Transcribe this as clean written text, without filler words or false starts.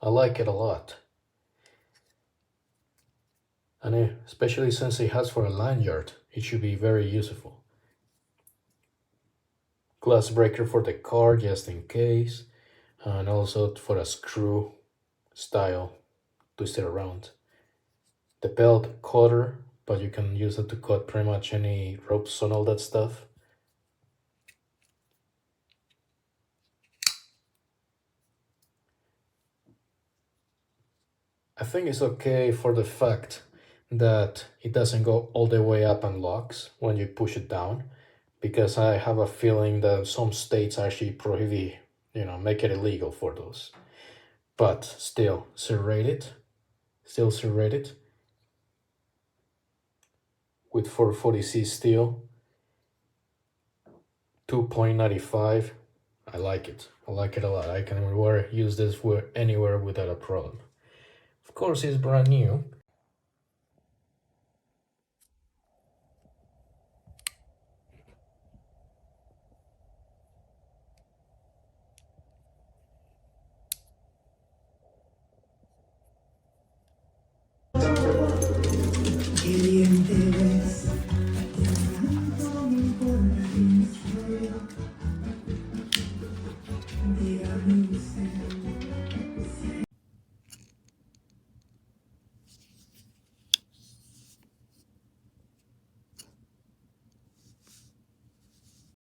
I like it a lot. And especially since it has for a lanyard, it should be very useful. Glass breaker for the car just in case, and also for a screw style twist it around. The belt cutter, but you can use it to cut pretty much any ropes and all that stuff. I think it's okay for the fact that it doesn't go all the way up and locks when you push it down, because I have a feeling that some states actually prohibit, make it illegal for those. But still serrated with 440C steel, 2.95. I like it. I like it a lot. I can use this anywhere without a problem. Of course, it's brand new,